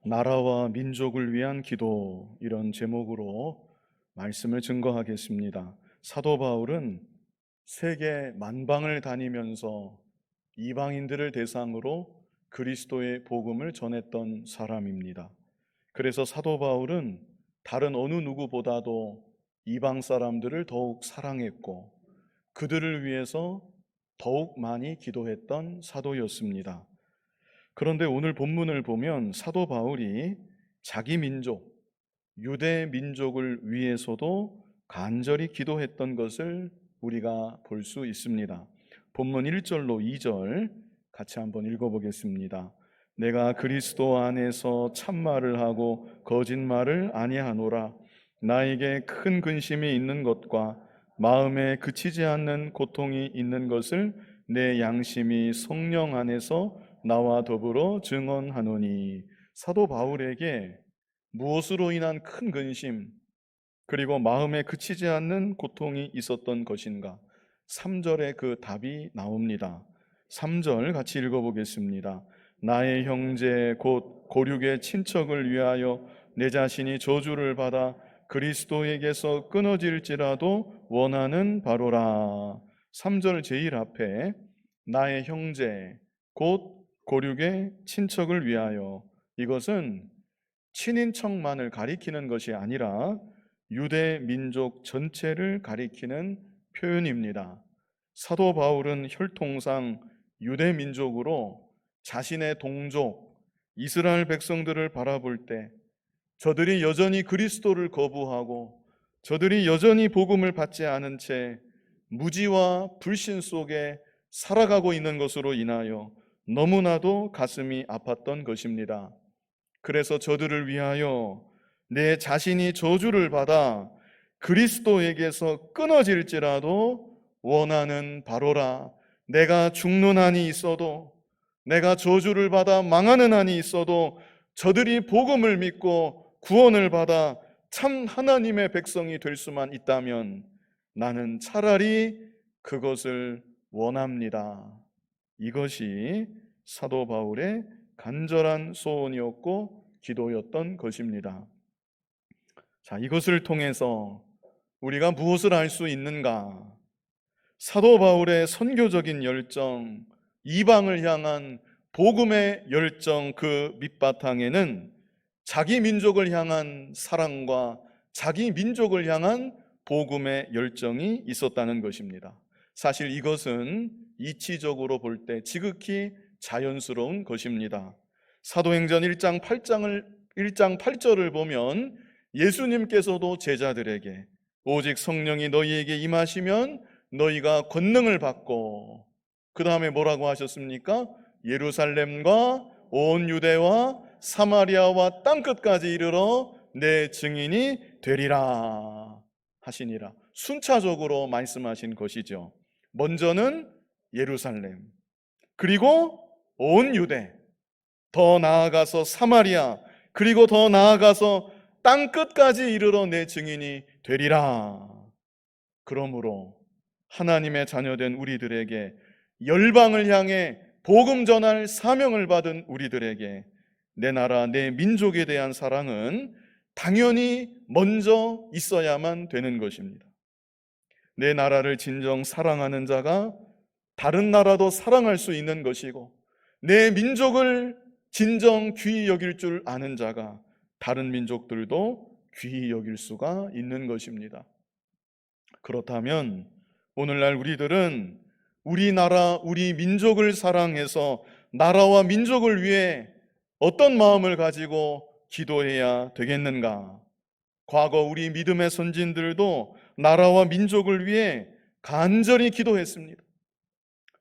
나라와 민족을 위한 기도, 이런 제목으로 말씀을 증거하겠습니다. 사도 바울은 세계 만방을 다니면서 이방인들을 대상으로 그리스도의 복음을 전했던 사람입니다. 그래서 사도 바울은 다른 어느 누구보다도 이방 사람들을 더욱 사랑했고 그들을 위해서 더욱 많이 기도했던 사도였습니다. 그런데 오늘 본문을 보면 사도 바울이 자기 민족, 유대 민족을 위해서도 간절히 기도했던 것을 우리가 볼 수 있습니다. 본문 1절로 2절 같이 한번 읽어보겠습니다. 내가 그리스도 안에서 참말을 하고 거짓말을 아니하노라. 나에게 큰 근심이 있는 것과 마음에 그치지 않는 고통이 있는 것을 내 양심이 성령 안에서 나와 더불어 증언하노니. 사도 바울에게 무엇으로 인한 큰 근심, 그리고 마음에 그치지 않는 고통이 있었던 것인가? 3절에 그 답이 나옵니다. 3절 같이 읽어보겠습니다. 나의 형제 곧 고륙의 친척을 위하여 내 자신이 저주를 받아 그리스도에게서 끊어질지라도 원하는 바로라. 3절 제일 앞에 나의 형제 곧 고륙의 친척을 위하여, 이것은 친인척만을 가리키는 것이 아니라 유대 민족 전체를 가리키는 표현입니다. 사도 바울은 혈통상 유대 민족으로 자신의 동족 이스라엘 백성들을 바라볼 때 저들이 여전히 그리스도를 거부하고 저들이 여전히 복음을 받지 않은 채 무지와 불신 속에 살아가고 있는 것으로 인하여 너무나도 가슴이 아팠던 것입니다. 그래서 저들을 위하여 내 자신이 저주를 받아 그리스도에게서 끊어질지라도 원하는 바로라. 내가 죽는 한이 있어도, 내가 저주를 받아 망하는 한이 있어도 저들이 복음을 믿고 구원을 받아 참 하나님의 백성이 될 수만 있다면 나는 차라리 그것을 원합니다. 이것이 사도 바울의 간절한 소원이었고 기도였던 것입니다. 자, 이것을 통해서 우리가 무엇을 알 수 있는가? 사도 바울의 선교적인 열정, 이방을 향한 복음의 열정, 그 밑바탕에는 자기 민족을 향한 사랑과 자기 민족을 향한 복음의 열정이 있었다는 것입니다. 사실 이것은 이치적으로 볼 때 지극히 자연스러운 것입니다. 사도행전 1장 8절을 보면 예수님께서도 제자들에게 오직 성령이 너희에게 임하시면 너희가 권능을 받고, 그 다음에 뭐라고 하셨습니까? 예루살렘과 온 유대와 사마리아와 땅끝까지 이르러 내 증인이 되리라 하시니라. 순차적으로 말씀하신 것이죠. 먼저는 예루살렘, 그리고 온 유대, 더 나아가서 사마리아, 그리고 더 나아가서 땅끝까지 이르러 내 증인이 되리라. 그러므로 하나님의 자녀된 우리들에게, 열방을 향해 복음 전할 사명을 받은 우리들에게 내 나라, 내 민족에 대한 사랑은 당연히 먼저 있어야만 되는 것입니다. 내 나라를 진정 사랑하는 자가 다른 나라도 사랑할 수 있는 것이고, 내 민족을 진정 귀히 여길 줄 아는 자가 다른 민족들도 귀히 여길 수가 있는 것입니다. 그렇다면 오늘날 우리들은 우리 나라, 우리 민족을 사랑해서 나라와 민족을 위해 어떤 마음을 가지고 기도해야 되겠는가? 과거 우리 믿음의 선진들도 나라와 민족을 위해 간절히 기도했습니다.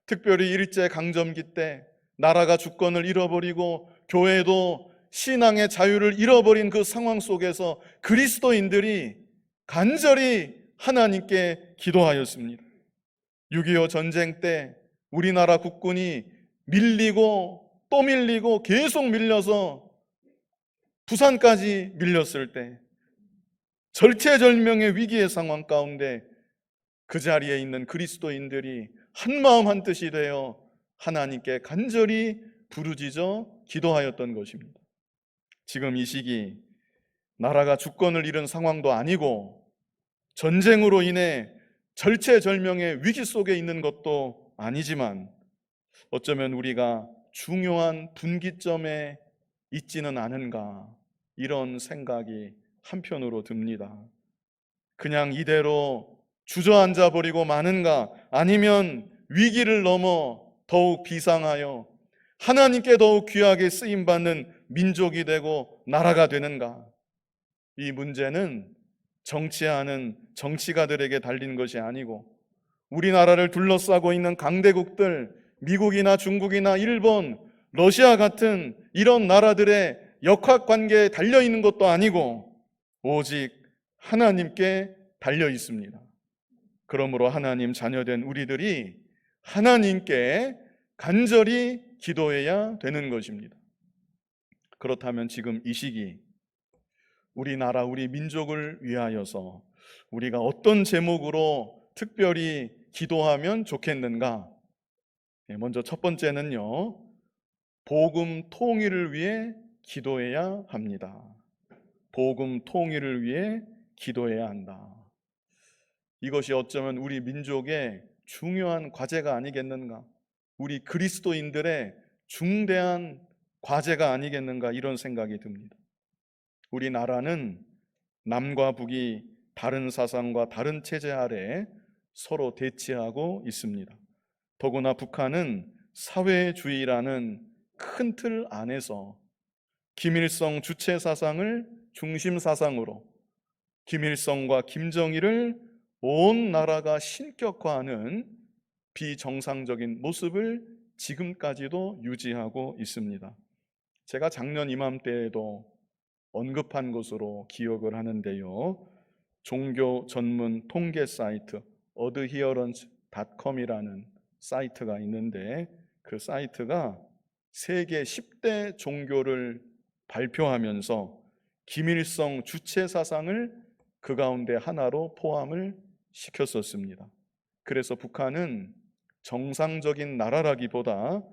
특별히 일제강점기 때 나라가 주권을 잃어버리고 교회도 신앙의 자유를 잃어버린 그 상황 속에서 그리스도인들이 간절히 하나님께 기도하였습니다. 6.25 전쟁 때 우리나라 국군이 밀리고 또 밀리고 계속 밀려서 부산까지 밀렸을 때 절체절명의 위기의 상황 가운데 그 자리에 있는 그리스도인들이 한마음 한뜻이 되어 하나님께 간절히 부르짖어 기도하였던 것입니다. 지금 이 시기 나라가 주권을 잃은 상황도 아니고 전쟁으로 인해 절체절명의 위기 속에 있는 것도 아니지만 어쩌면 우리가 중요한 분기점에 있지는 않은가, 이런 생각이 한편으로 듭니다. 그냥 이대로 주저앉아 버리고 마는가, 아니면 위기를 넘어 더욱 비상하여 하나님께 더욱 귀하게 쓰임받는 민족이 되고 나라가 되는가. 이 문제는 정치하는 정치가들에게 달린 것이 아니고 우리나라를 둘러싸고 있는 강대국들, 미국이나 중국이나 일본, 러시아 같은 이런 나라들의 역학관계에 달려있는 것도 아니고 오직 하나님께 달려 있습니다. 그러므로 하나님 자녀된 우리들이 하나님께 간절히 기도해야 되는 것입니다. 그렇다면 지금 이 시기 우리나라, 우리 민족을 위하여서 우리가 어떤 제목으로 특별히 기도하면 좋겠는가? 먼저 첫 번째는요, 복음 통일을 위해 기도해야 합니다. 복음 통일을 위해 기도해야 한다. 이것이 어쩌면 우리 민족의 중요한 과제가 아니겠는가? 우리 그리스도인들의 중대한 과제가 아니겠는가? 이런 생각이 듭니다. 우리나라는 남과 북이 다른 사상과 다른 체제 아래 서로 대치하고 있습니다. 더구나 북한은 사회주의라는 큰 틀 안에서 김일성 주체 사상을 중심 사상으로 김일성과 김정일을 온 나라가 신격화하는 비정상적인 모습을 지금까지도 유지하고 있습니다. 제가 작년 이맘때에도 언급한 것으로 기억을 하는데요, 종교 전문 통계 사이트 adherence.com이라는 사이트가 있는데 그 사이트가 세계 10대 종교를 발표하면서 김일성 주체 사상을 그 가운데 하나로 포함을 시켰었습니다. 그래서 북한은 정상적인 나라라기보다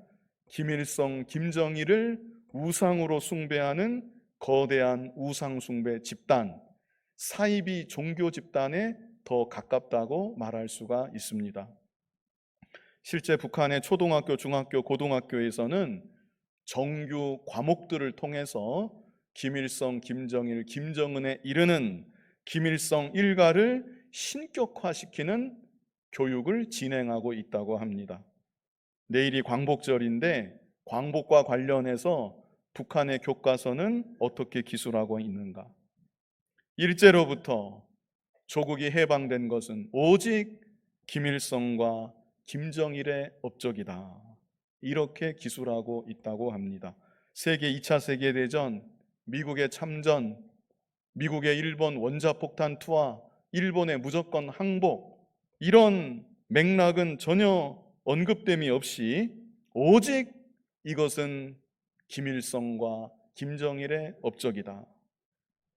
김일성, 김정일을 우상으로 숭배하는 거대한 우상숭배 집단, 사이비 종교 집단에 더 가깝다고 말할 수가 있습니다. 실제 북한의 초등학교, 중학교, 고등학교에서는 정규 과목들을 통해서 김일성, 김정일, 김정은에 이르는 김일성 일가를 신격화시키는 교육을 진행하고 있다고 합니다. 내일이 광복절인데 광복과 관련해서 북한의 교과서는 어떻게 기술하고 있는가? 일제로부터 조국이 해방된 것은 오직 김일성과 김정일의 업적이다, 이렇게 기술하고 있다고 합니다. 세계 2차 세계대전, 미국의 참전, 미국의 일본 원자폭탄 투하, 일본의 무조건 항복, 이런 맥락은 전혀 언급됨이 없이 오직 이것은 김일성과 김정일의 업적이다,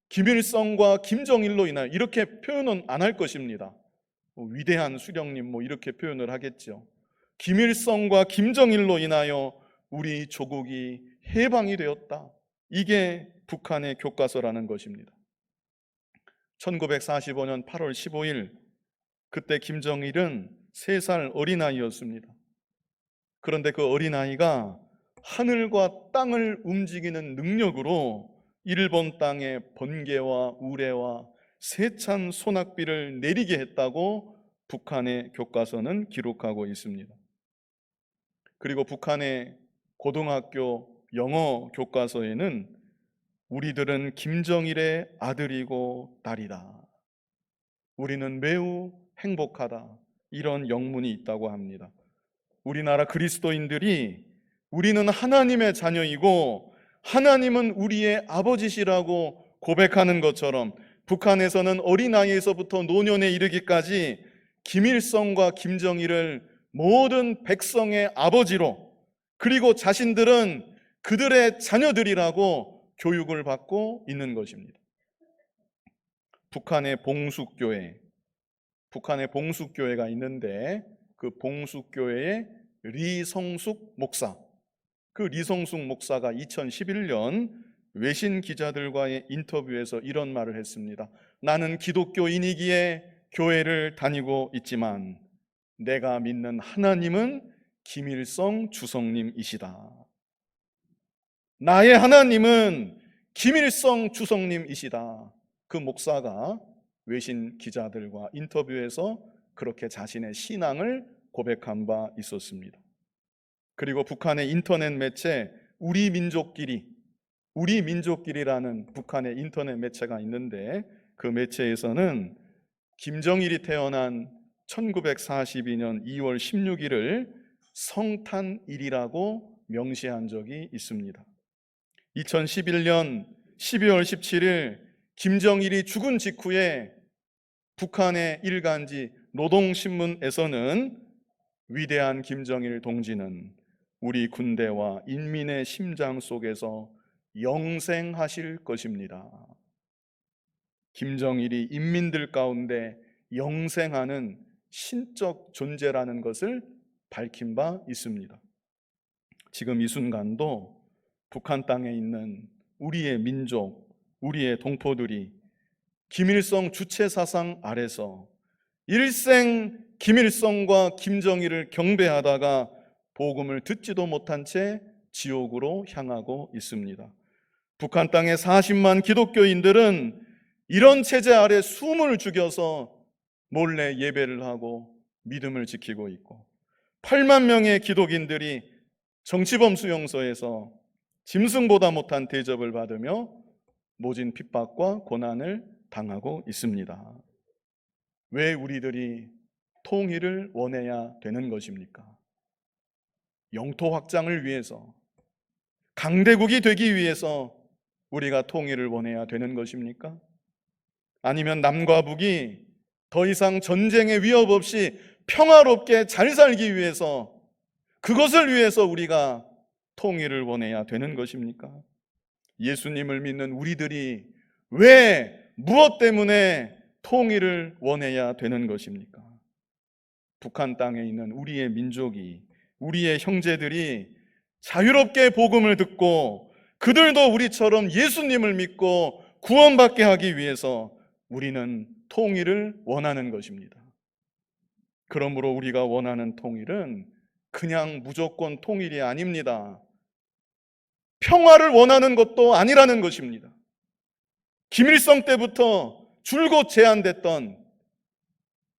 김일성과 김정일로 인하여, 이렇게 표현은 안 할 것입니다. 위대한 수령님 이렇게 표현을 하겠죠. 김일성과 김정일로 인하여 우리 조국이 해방이 되었다, 이게 북한의 교과서라는 것입니다. 1945년 8월 15일 그때 김정일은 3살 어린아이였습니다. 그런데 그 어린아이가 하늘과 땅을 움직이는 능력으로 일본 땅에 번개와 우레와 세찬 소낙비를 내리게 했다고 북한의 교과서는 기록하고 있습니다. 그리고 북한의 고등학교 영어 교과서에는 우리들은 김정일의 아들이고 딸이다, 우리는 매우 행복하다, 이런 영문이 있다고 합니다. 우리나라 그리스도인들이 우리는 하나님의 자녀이고 하나님은 우리의 아버지시라고 고백하는 것처럼 북한에서는 어린아이에서부터 노년에 이르기까지 김일성과 김정일을 모든 백성의 아버지로, 그리고 자신들은 그들의 자녀들이라고 교육을 받고 있는 것입니다. 북한의 봉숙교회가 있는데 그 봉숙교회의 리성숙 목사, 그 리성숙 목사가 2011년 외신 기자들과의 인터뷰에서 이런 말을 했습니다. 나는 기독교인이기에 교회를 다니고 있지만 내가 믿는 하나님은 김일성 주석님이시다. 나의 하나님은 김일성 주석님이시다. 그 목사가 외신 기자들과 인터뷰에서 그렇게 자신의 신앙을 고백한 바 있었습니다. 그리고 북한의 인터넷 매체 우리민족끼리라는 북한의 인터넷 매체가 있는데, 그 매체에서는 김정일이 태어난 1942년 2월 16일을 성탄일이라고 명시한 적이 있습니다. 2011년 12월 17일 김정일이 죽은 직후에 북한의 일간지 노동신문에서는 위대한 김정일 동지는 우리 군대와 인민의 심장 속에서 영생하실 것입니다. 김정일이 인민들 가운데 영생하는 신적 존재라는 것을 밝힌 바 있습니다. 지금 이 순간도 북한 땅에 있는 우리의 민족, 우리의 동포들이 김일성 주체 사상 아래서 일생 김일성과 김정일을 경배하다가 복음을 듣지도 못한 채 지옥으로 향하고 있습니다. 북한 땅의 40만 기독교인들은 이런 체제 아래 숨을 죽여서 몰래 예배를 하고 믿음을 지키고 있고, 8만 명의 기독인들이 정치범 수용소에서 짐승보다 못한 대접을 받으며 모진 핍박과 고난을 당하고 있습니다. 왜 우리들이 통일을 원해야 되는 것입니까? 영토 확장을 위해서, 강대국이 되기 위해서 우리가 통일을 원해야 되는 것입니까? 아니면 남과 북이 더 이상 전쟁의 위협 없이 평화롭게 잘 살기 위해서, 그것을 위해서 우리가 통일을 원해야 되는 것입니까? 예수님을 믿는 우리들이 왜, 무엇 때문에 통일을 원해야 되는 것입니까? 북한 땅에 있는 우리의 민족이, 우리의 형제들이 자유롭게 복음을 듣고 그들도 우리처럼 예수님을 믿고 구원받게 하기 위해서 우리는 통일을 원하는 것입니다. 그러므로 우리가 원하는 통일은 그냥 무조건 통일이 아닙니다. 평화를 원하는 것도 아니라는 것입니다. 김일성 때부터 줄곧 제안됐던,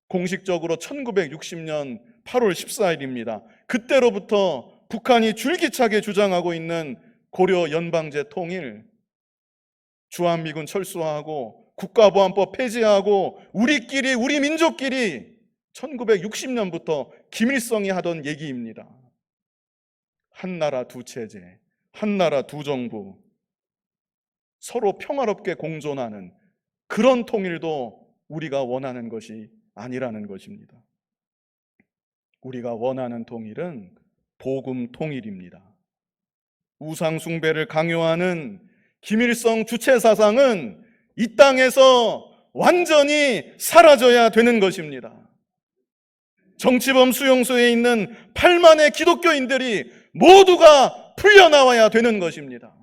공식적으로 1960년 8월 14일입니다. 그때로부터 북한이 줄기차게 주장하고 있는 고려 연방제 통일, 주한미군 철수하고 국가보안법 폐지하고 우리끼리, 우리 민족끼리 1960년부터 김일성이 하던 얘기입니다. 한 나라 두 체제, 한 나라 두 정부, 서로 평화롭게 공존하는 그런 통일도 우리가 원하는 것이 아니라는 것입니다. 우리가 원하는 통일은 복음 통일입니다. 우상 숭배를 강요하는 김일성 주체 사상은 이 땅에서 완전히 사라져야 되는 것입니다. 정치범 수용소에 있는 8만의 기독교인들이 모두가 풀려나와야 되는 것입니다.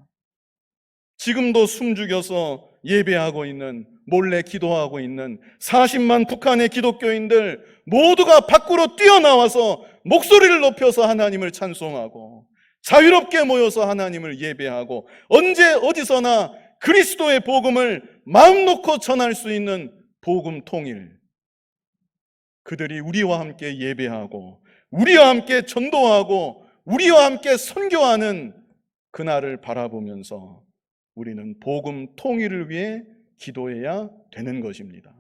지금도 숨죽여서 예배하고 있는, 몰래 기도하고 있는 40만 북한의 기독교인들 모두가 밖으로 뛰어나와서 목소리를 높여서 하나님을 찬송하고 자유롭게 모여서 하나님을 예배하고 언제 어디서나 그리스도의 복음을 마음 놓고 전할 수 있는 복음 통일, 그들이 우리와 함께 예배하고 우리와 함께 전도하고 우리와 함께 선교하는 그날을 바라보면서 우리는 복음 통일을 위해 기도해야 되는 것입니다.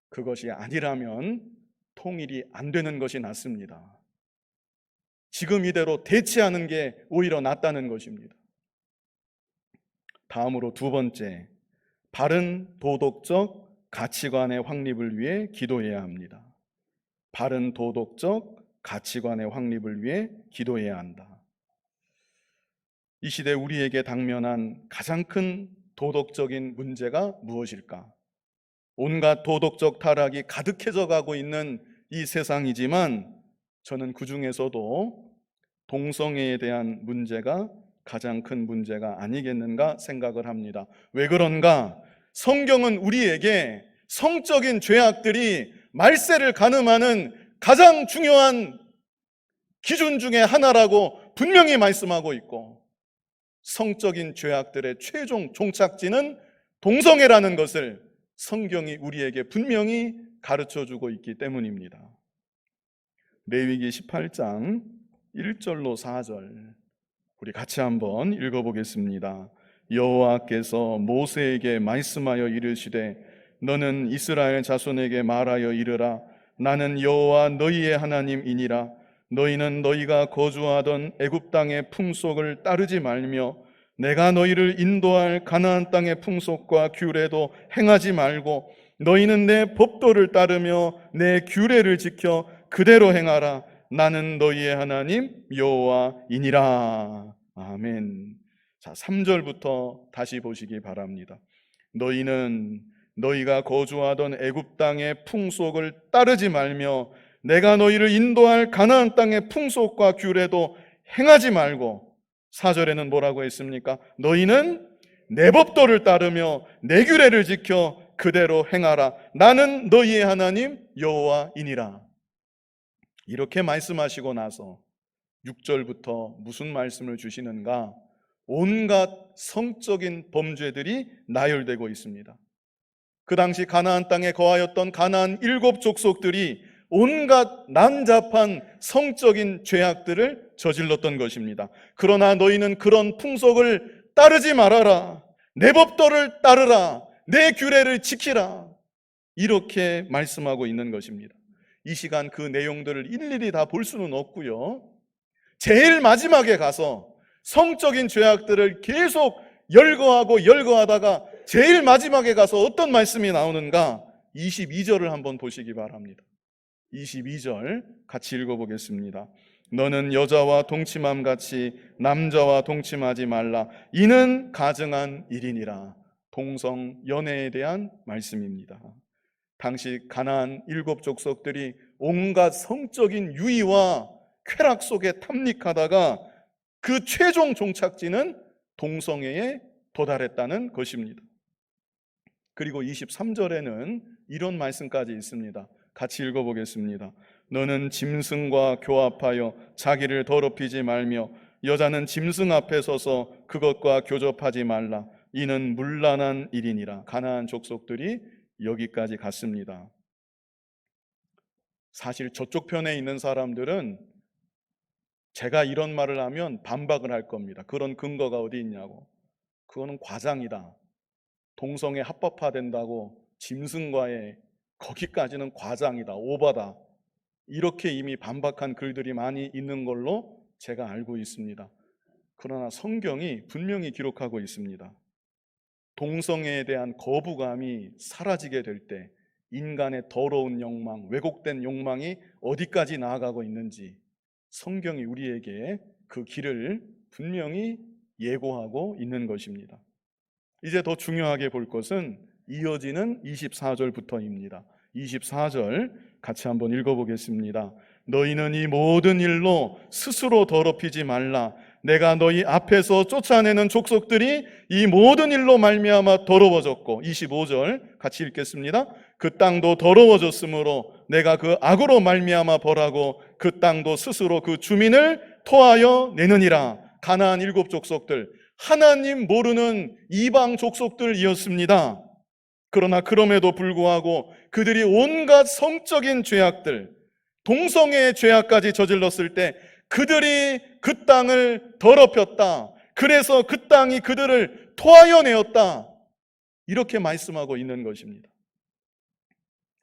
그것이 아니라면 통일이 안 되는 것이 낫습니다. 지금 이대로 대치하는 게 오히려 낫다는 것입니다. 다음으로 두 번째, 바른 도덕적 가치관의 확립을 위해 기도해야 합니다. 바른 도덕적 가치관의 확립을 위해 기도해야 한다. 이 시대 우리에게 당면한 가장 큰 도덕적인 문제가 무엇일까? 온갖 도덕적 타락이 가득해져 가고 있는 이 세상이지만 저는 그 중에서도 동성애에 대한 문제가 가장 큰 문제가 아니겠는가 생각을 합니다. 왜 그런가? 성경은 우리에게 성적인 죄악들이 말세를 가늠하는 가장 중요한 기준 중에 하나라고 분명히 말씀하고 있고, 성적인 죄악들의 최종 종착지는 동성애라는 것을 성경이 우리에게 분명히 가르쳐주고 있기 때문입니다. 레위기 18장 1절로 4절 우리 같이 한번 읽어보겠습니다. 여호와께서 모세에게 말씀하여 이르시되 너는 이스라엘 자손에게 말하여 이르라. 나는 여호와 너희의 하나님이니라. 너희는 너희가 거주하던 애굽 땅의 풍속을 따르지 말며 내가 너희를 인도할 가나안 땅의 풍속과 규례도 행하지 말고 너희는 내 법도를 따르며 내 규례를 지켜 그대로 행하라. 나는 너희의 하나님 여호와이니라. 아멘. 자, 3절부터 다시 보시기 바랍니다. 너희는 너희가 거주하던 애굽 땅의 풍속을 따르지 말며 내가 너희를 인도할 가나안 땅의 풍속과 규례도 행하지 말고, 4절에는 뭐라고 했습니까? 너희는 내 법도를 따르며 내 규례를 지켜 그대로 행하라. 나는 너희의 하나님 여호와이니라. 이렇게 말씀하시고 나서 6절부터 무슨 말씀을 주시는가? 온갖 성적인 범죄들이 나열되고 있습니다. 그 당시 가나안 땅에 거하였던 가나안 7 족속들이 온갖 난잡한 성적인 죄악들을 저질렀던 것입니다. 그러나 너희는 그런 풍속을 따르지 말아라. 내 법도를 따르라. 내 규례를 지키라. 이렇게 말씀하고 있는 것입니다. 이 시간 그 내용들을 일일이 다 볼 수는 없고요. 제일 마지막에 가서 성적인 죄악들을 계속 열거하다가 제일 마지막에 가서 어떤 말씀이 나오는가? 22절을 한번 보시기 바랍니다. 22절 같이 읽어보겠습니다. 너는 여자와 동침함 같이 남자와 동침하지 말라. 이는 가증한 일이니라. 동성 연애에 대한 말씀입니다. 당시 가나안 7 족속들이 온갖 성적인 유의와 쾌락 속에 탐닉하다가 그 최종 종착지는 동성애에 도달했다는 것입니다. 그리고 23절에는 이런 말씀까지 있습니다. 같이 읽어보겠습니다. 너는 짐승과 교합하여 자기를 더럽히지 말며 여자는 짐승 앞에 서서 그것과 교접하지 말라. 이는 문란한 일이니라. 가나안 족속들이 여기까지 갔습니다. 사실 저쪽 편에 있는 사람들은 제가 이런 말을 하면 반박을 할 겁니다. 그런 근거가 어디 있냐고. 그거는 과장이다. 동성애 합법화된다고 짐승과의 거기까지는 과장이다. 오바다. 이렇게 이미 반박한 글들이 많이 있는 걸로 제가 알고 있습니다. 그러나 성경이 분명히 기록하고 있습니다. 동성애에 대한 거부감이 사라지게 될 때 인간의 더러운 욕망, 왜곡된 욕망이 어디까지 나아가고 있는지 성경이 우리에게 그 길을 분명히 예고하고 있는 것입니다. 이제 더 중요하게 볼 것은 이어지는 24절부터입니다. 24절 같이 한번 읽어보겠습니다. 너희는 이 모든 일로 스스로 더럽히지 말라. 내가 너희 앞에서 쫓아내는 족속들이 이 모든 일로 말미암아 더러워졌고, 25절 같이 읽겠습니다. 그 땅도 더러워졌으므로 내가 그 악으로 말미암아 벌하고 그 땅도 스스로 그 주민을 토하여 내느니라. 가나안 7 족속들, 하나님 모르는 이방 족속들이었습니다. 그러나 그럼에도 불구하고 그들이 온갖 성적인 죄악들, 동성애의 죄악까지 저질렀을 때 그들이 그 땅을 더럽혔다. 그래서 그 땅이 그들을 토하여 내었다. 이렇게 말씀하고 있는 것입니다.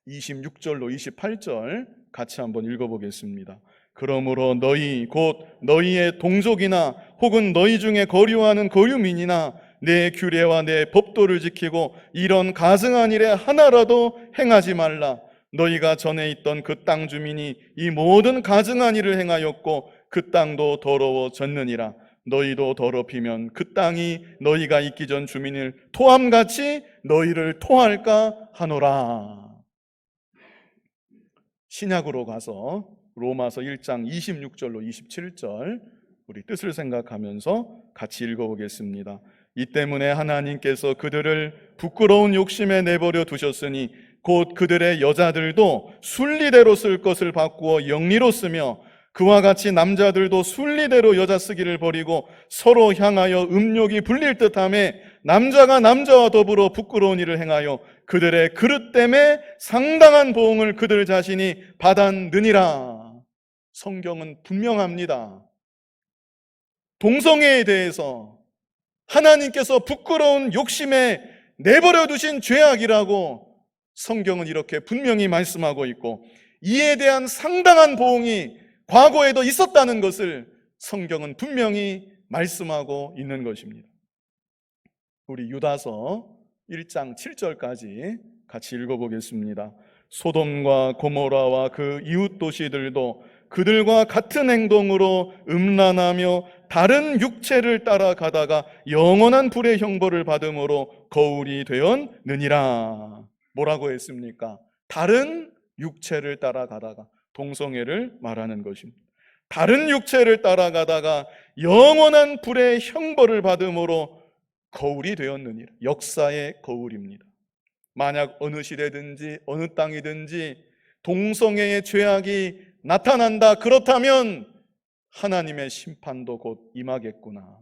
26절로 28절 같이 한번 읽어보겠습니다. 그러므로 너희 곧 너희의 동족이나 혹은 너희 중에 거류하는 거류민이나 내 규례와 내 법도를 지키고 이런 가증한 일에 하나라도 행하지 말라. 너희가 전에 있던 그 땅 주민이 이 모든 가증한 일을 행하였고 그 땅도 더러워졌느니라. 너희도 더럽히면 그 땅이 너희가 있기 전 주민을 토함같이 너희를 토할까 하노라. 신약으로 가서 로마서 1장 26절로 27절 우리 뜻을 생각하면서 같이 읽어보겠습니다. 이 때문에 하나님께서 그들을 부끄러운 욕심에 내버려 두셨으니 곧 그들의 여자들도 순리대로 쓸 것을 바꾸어 영리로 쓰며 그와 같이 남자들도 순리대로 여자 쓰기를 버리고 서로 향하여 음욕이 불릴 듯하며 남자가 남자와 더불어 부끄러운 일을 행하여 그들의 그릇 때문에 상당한 보응을 그들 자신이 받았느니라. 성경은 분명합니다. 동성애에 대해서 하나님께서 부끄러운 욕심에 내버려 두신 죄악이라고 성경은 이렇게 분명히 말씀하고 있고, 이에 대한 상당한 보응이 과거에도 있었다는 것을 성경은 분명히 말씀하고 있는 것입니다. 우리 유다서 1장 7절까지 같이 읽어보겠습니다. 소돔과 고모라와 그 이웃 도시들도 그들과 같은 행동으로 음란하며 다른 육체를 따라가다가 영원한 불의 형벌을 받음으로 거울이 되었느니라. 뭐라고 했습니까? 다른 육체를 따라가다가, 동성애를 말하는 것입니다. 다른 육체를 따라가다가 영원한 불의 형벌을 받음으로 거울이 되었느니라. 역사의 거울입니다. 만약 어느 시대든지 어느 땅이든지 동성애의 죄악이 나타난다, 그렇다면 하나님의 심판도 곧 임하겠구나,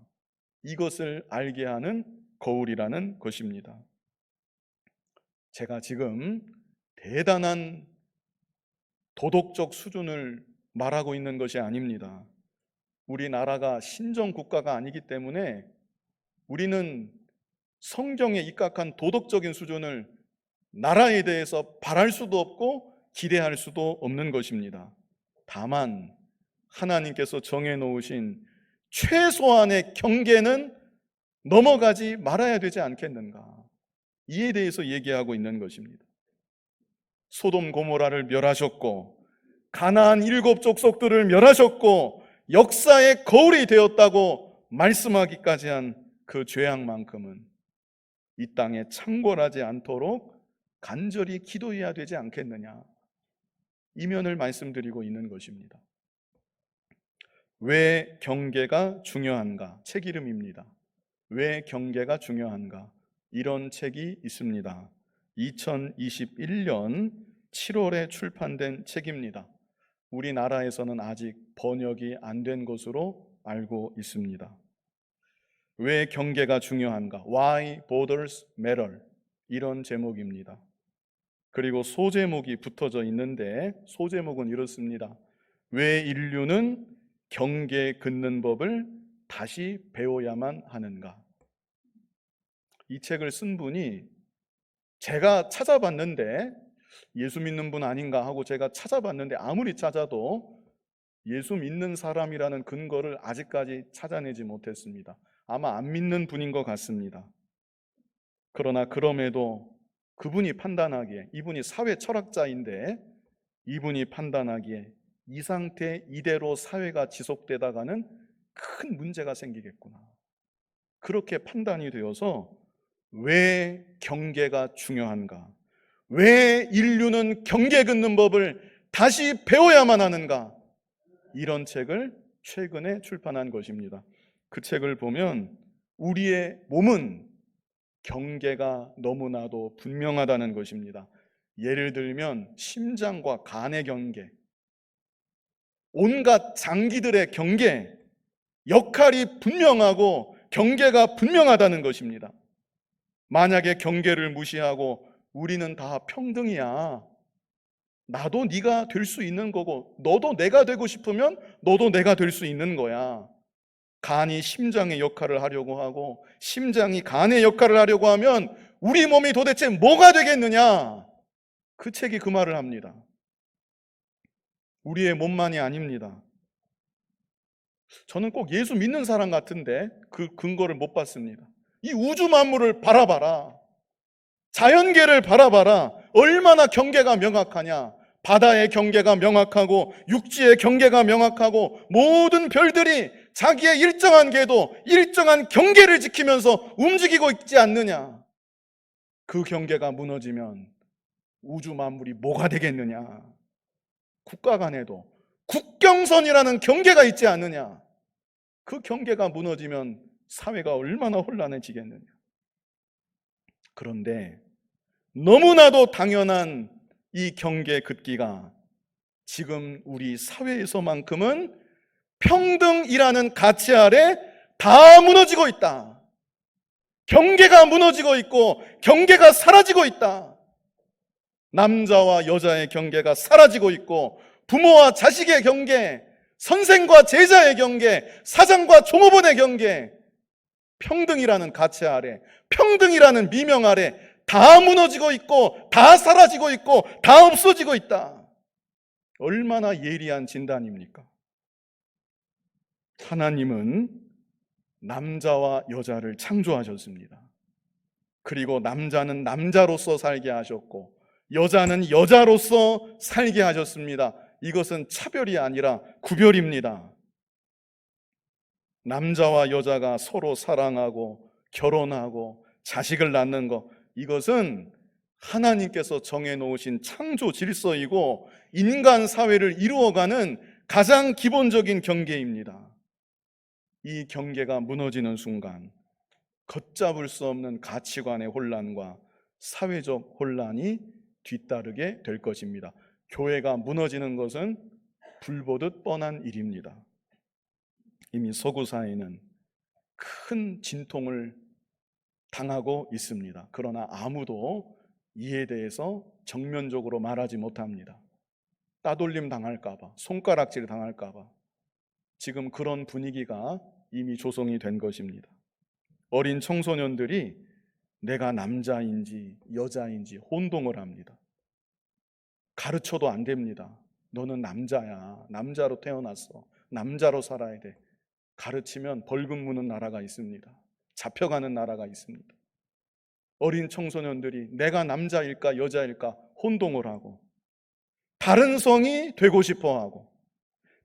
이것을 알게 하는 거울이라는 것입니다. 제가 지금 대단한 도덕적 수준을 말하고 있는 것이 아닙니다. 우리나라가 신정국가가 아니기 때문에 우리는 성경에 입각한 도덕적인 수준을 나라에 대해서 바랄 수도 없고 기대할 수도 없는 것입니다. 다만 하나님께서 정해놓으신 최소한의 경계는 넘어가지 말아야 되지 않겠는가, 이에 대해서 얘기하고 있는 것입니다. 소돔 고모라를 멸하셨고 가나안 7 족속들을 멸하셨고 역사의 거울이 되었다고 말씀하기까지 한 그 죄악만큼은 이 땅에 창궐하지 않도록 간절히 기도해야 되지 않겠느냐, 이면을 말씀드리고 있는 것입니다. 왜 경계가 중요한가? 책 이름입니다. 왜 경계가 중요한가? 이런 책이 있습니다. 2021년 7월에 출판된 책입니다. 우리나라에서는 아직 번역이 안 된 것으로 알고 있습니다. 왜 경계가 중요한가? Why borders matter. 이런 제목입니다. 그리고 소제목이 붙어져 있는데, 소제목은 이렇습니다. 왜 인류는 경계 긋는 법을 다시 배워야만 하는가? 이 책을 쓴 분이 제가 찾아봤는데 예수 믿는 분 아닌가 하고 제가 찾아봤는데, 아무리 찾아도 예수 믿는 사람이라는 근거를 아직까지 찾아내지 못했습니다. 아마 안 믿는 분인 것 같습니다. 그러나 그럼에도 그분이 판단하기에, 이분이 사회 철학자인데 이분이 판단하기에 이 상태 이대로 사회가 지속되다가는 큰 문제가 생기겠구나, 그렇게 판단이 되어서 왜 경계가 중요한가, 왜 인류는 경계 긋는 법을 다시 배워야만 하는가, 이런 책을 최근에 출판한 것입니다. 그 책을 보면 우리의 몸은 경계가 너무나도 분명하다는 것입니다. 예를 들면 심장과 간의 경계, 온갖 장기들의 경계, 역할이 분명하고 경계가 분명하다는 것입니다. 만약에 경계를 무시하고 우리는 다 평등이야, 나도 네가 될 수 있는 거고 너도 내가 되고 싶으면 너도 내가 될 수 있는 거야, 간이 심장의 역할을 하려고 하고 심장이 간의 역할을 하려고 하면 우리 몸이 도대체 뭐가 되겠느냐, 그 책이 그 말을 합니다. 우리의 몸만이 아닙니다. 저는 꼭 예수 믿는 사람 같은데 그 근거를 못 봤습니다. 이 우주 만물을 바라봐라, 자연계를 바라봐라, 얼마나 경계가 명확하냐. 바다의 경계가 명확하고 육지의 경계가 명확하고 모든 별들이 자기의 일정한 궤도, 일정한 경계를 지키면서 움직이고 있지 않느냐. 그 경계가 무너지면 우주 만물이 뭐가 되겠느냐. 국가 간에도 국경선이라는 경계가 있지 않느냐. 그 경계가 무너지면 사회가 얼마나 혼란해지겠느냐. 그런데 너무나도 당연한 이 경계 긋기가 지금 우리 사회에서만큼은 평등이라는 가치 아래 다 무너지고 있다. 경계가 무너지고 있고 경계가 사라지고 있다. 남자와 여자의 경계가 사라지고 있고 부모와 자식의 경계, 선생과 제자의 경계, 사장과 종업원의 경계, 평등이라는 가치 아래, 평등이라는 미명 아래 다 무너지고 있고 다 사라지고 있고 다 없어지고 있다. 얼마나 예리한 진단입니까? 하나님은 남자와 여자를 창조하셨습니다. 그리고 남자는 남자로서 살게 하셨고 여자는 여자로서 살게 하셨습니다. 이것은 차별이 아니라 구별입니다. 남자와 여자가 서로 사랑하고 결혼하고 자식을 낳는 것, 이것은 하나님께서 정해놓으신 창조 질서이고 인간 사회를 이루어가는 가장 기본적인 경계입니다. 이 경계가 무너지는 순간 걷잡을 수 없는 가치관의 혼란과 사회적 혼란이 뒤따르게 될 것입니다. 교회가 무너지는 것은 불보듯 뻔한 일입니다. 이미 서구 사회는 큰 진통을 당하고 있습니다. 그러나 아무도 이에 대해서 정면적으로 말하지 못합니다. 따돌림 당할까 봐, 손가락질 당할까 봐. 지금 그런 분위기가 이미 조성이 된 것입니다. 어린 청소년들이 내가 남자인지 여자인지 혼동을 합니다. 가르쳐도 안 됩니다. 너는 남자야. 남자로 태어났어. 남자로 살아야 돼. 가르치면 벌금 무는 나라가 있습니다. 잡혀가는 나라가 있습니다. 어린 청소년들이 내가 남자일까 여자일까 혼동을 하고 다른 성이 되고 싶어하고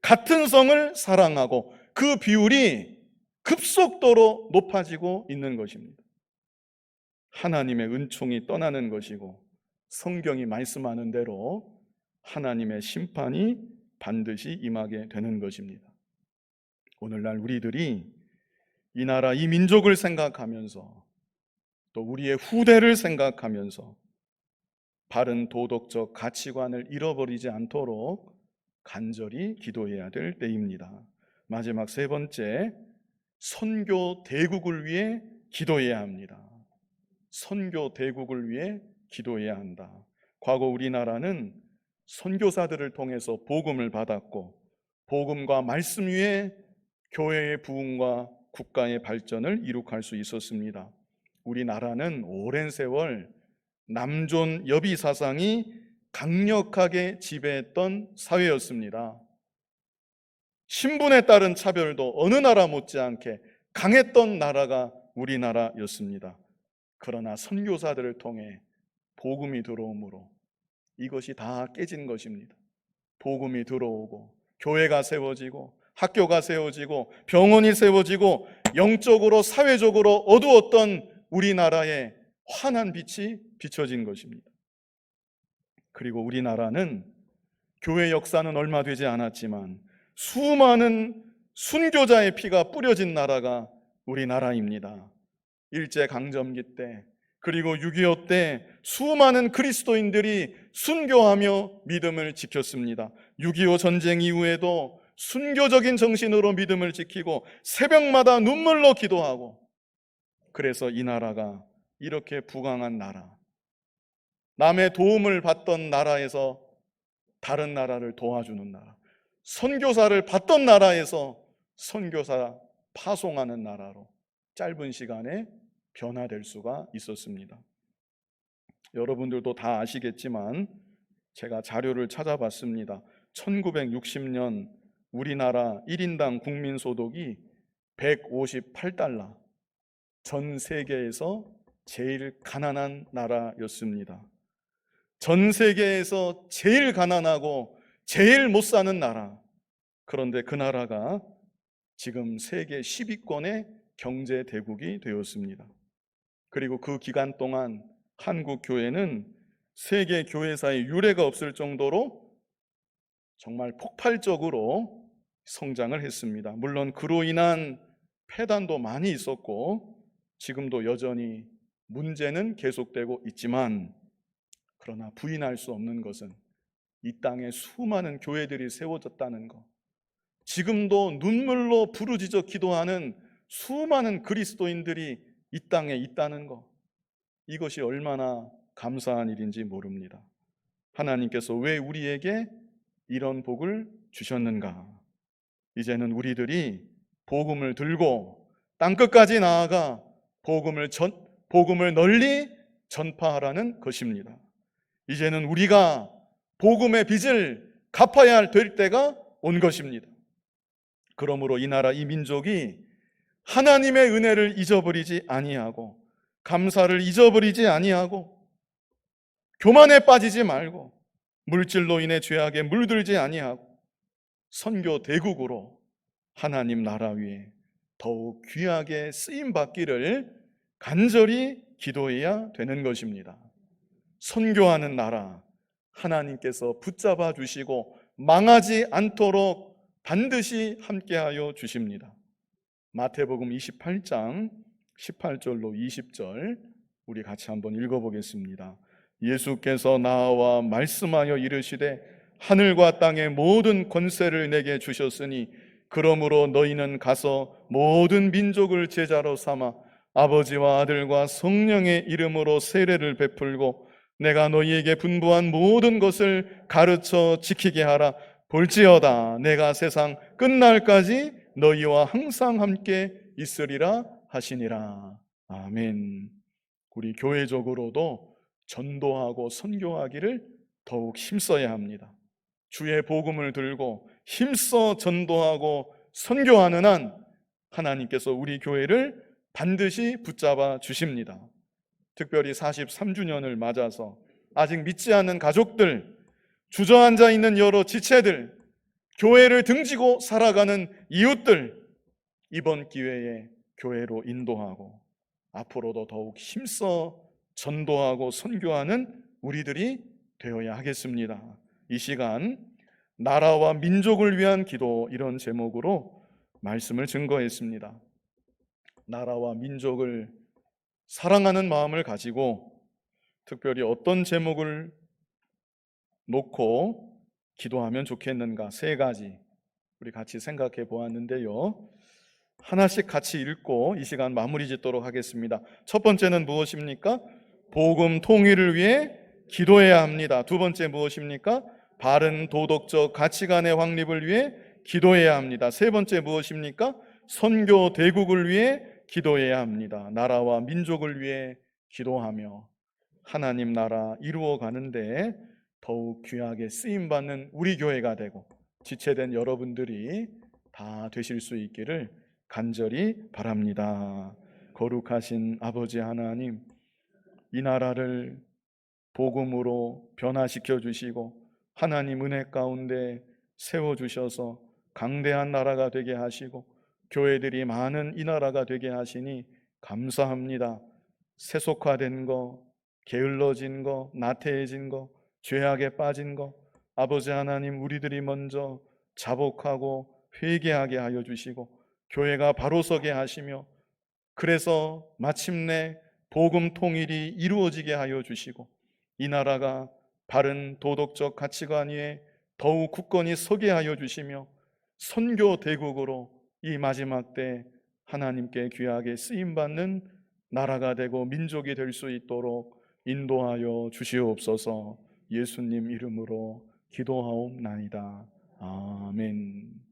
같은 성을 사랑하고 그 비율이 급속도로 높아지고 있는 것입니다. 하나님의 은총이 떠나는 것이고 성경이 말씀하는 대로 하나님의 심판이 반드시 임하게 되는 것입니다. 오늘날 우리들이 이 나라, 이 민족을 생각하면서 또 우리의 후대를 생각하면서 바른 도덕적 가치관을 잃어버리지 않도록 간절히 기도해야 될 때입니다. 마지막 세 번째, 선교 대국을 위해 기도해야 합니다. 선교 대국을 위해 기도해야 한다. 과거 우리나라는 선교사들을 통해서 복음을 받았고 복음과 말씀 위에 교회의 부흥과 국가의 발전을 이룩할 수 있었습니다. 우리나라는 오랜 세월 남존 여비 사상이 강력하게 지배했던 사회였습니다. 신분에 따른 차별도 어느 나라 못지않게 강했던 나라가 우리나라였습니다. 그러나 선교사들을 통해 복음이 들어오므로 이것이 다 깨진 것입니다. 복음이 들어오고 교회가 세워지고 학교가 세워지고 병원이 세워지고 영적으로 사회적으로 어두웠던 우리나라의 환한 빛이 비춰진 것입니다. 그리고 우리나라는 교회 역사는 얼마 되지 않았지만 수많은 순교자의 피가 뿌려진 나라가 우리나라입니다. 일제강점기 때 그리고 6.25 때 수많은 그리스도인들이 순교하며 믿음을 지켰습니다. 6.25 전쟁 이후에도 순교적인 정신으로 믿음을 지키고 새벽마다 눈물로 기도하고, 그래서 이 나라가 이렇게 부강한 나라, 남의 도움을 받던 나라에서 다른 나라를 도와주는 나라, 선교사를 받던 나라에서 선교사 파송하는 나라로 짧은 시간에 변화될 수가 있었습니다. 여러분들도 다 아시겠지만 제가 자료를 찾아봤습니다. 1960년 우리나라 1인당 국민소득이 158달러, 전 세계에서 제일 가난한 나라였습니다. 전 세계에서 제일 가난하고 제일 못 사는 나라. 그런데 그 나라가 지금 세계 10위권의 경제 대국이 되었습니다. 그리고 그 기간 동안 한국 교회는 세계 교회사에 유례가 없을 정도로 정말 폭발적으로 성장을 했습니다. 물론 그로 인한 폐단도 많이 있었고 지금도 여전히 문제는 계속되고 있지만, 그러나 부인할 수 없는 것은 이 땅에 수많은 교회들이 세워졌다는 것, 지금도 눈물로 부르짖어 기도하는 수많은 그리스도인들이 이 땅에 있다는 것, 이것이 얼마나 감사한 일인지 모릅니다. 하나님께서 왜 우리에게 이런 복을 주셨는가? 이제는 우리들이 복음을 들고 땅끝까지 나아가 복음을 널리 전파하라는 것입니다. 이제는 우리가 복음의 빚을 갚아야 될 때가 온 것입니다. 그러므로 이 나라, 이 민족이 하나님의 은혜를 잊어버리지 아니하고, 감사를 잊어버리지 아니하고, 교만에 빠지지 말고, 물질로 인해 죄악에 물들지 아니하고, 선교 대국으로 하나님 나라 위에 더욱 귀하게 쓰임 받기를 간절히 기도해야 되는 것입니다. 선교하는 나라 하나님께서 붙잡아 주시고 망하지 않도록 반드시 함께하여 주십니다. 마태복음 28장 18절로 20절 우리 같이 한번 읽어보겠습니다. 예수께서 나와 말씀하여 이르시되 하늘과 땅의 모든 권세를 내게 주셨으니 그러므로 너희는 가서 모든 민족을 제자로 삼아 아버지와 아들과 성령의 이름으로 세례를 베풀고 내가 너희에게 분부한 모든 것을 가르쳐 지키게 하라. 볼지어다 내가 세상 끝날까지 너희와 항상 함께 있으리라 하시니라. 아멘. 우리 교회적으로도 전도하고 선교하기를 더욱 힘써야 합니다. 주의 복음을 들고 힘써 전도하고 선교하는 한 하나님께서 우리 교회를 반드시 붙잡아 주십니다. 특별히 43주년을 맞아서 아직 믿지 않는 가족들, 주저앉아 있는 여러 지체들, 교회를 등지고 살아가는 이웃들, 이번 기회에 교회로 인도하고 앞으로도 더욱 힘써 전도하고 선교하는 우리들이 되어야 하겠습니다. 이 시간 나라와 민족을 위한 기도, 이런 제목으로 말씀을 증거했습니다. 나라와 민족을 사랑하는 마음을 가지고 특별히 어떤 제목을 놓고 기도하면 좋겠는가, 세 가지 우리 같이 생각해 보았는데요. 하나씩 같이 읽고 이 시간 마무리 짓도록 하겠습니다. 첫 번째는 무엇입니까? 복음 통일을 위해 기도해야 합니다. 두 번째 무엇입니까? 바른 도덕적 가치관의 확립을 위해 기도해야 합니다. 세 번째 무엇입니까? 선교 대국을 위해 기도해야 합니다. 나라와 민족을 위해 기도하며 하나님 나라 이루어 가는데 더욱 귀하게 쓰임받는 우리 교회가 되고 지체된 여러분들이 다 되실 수 있기를 간절히 바랍니다. 거룩하신 아버지 하나님, 이 나라를 복음으로 변화시켜 주시고 하나님 은혜 가운데 세워주셔서 강대한 나라가 되게 하시고 교회들이 많은 이 나라가 되게 하시니 감사합니다. 세속화된 거, 게을러진 거, 나태해진 거, 죄악에 빠진 거, 아버지 하나님 우리들이 먼저 자복하고 회개하게 하여 주시고 교회가 바로 서게 하시며 그래서 마침내 복음 통일이 이루어지게 하여 주시고 이 나라가 바른 도덕적 가치관 위에 더욱 굳건히 서게 하여 주시며 선교 대국으로 이 마지막 때 하나님께 귀하게 쓰임받는 나라가 되고 민족이 될 수 있도록 인도하여 주시옵소서. 예수님 이름으로 기도하옵나이다. 아멘.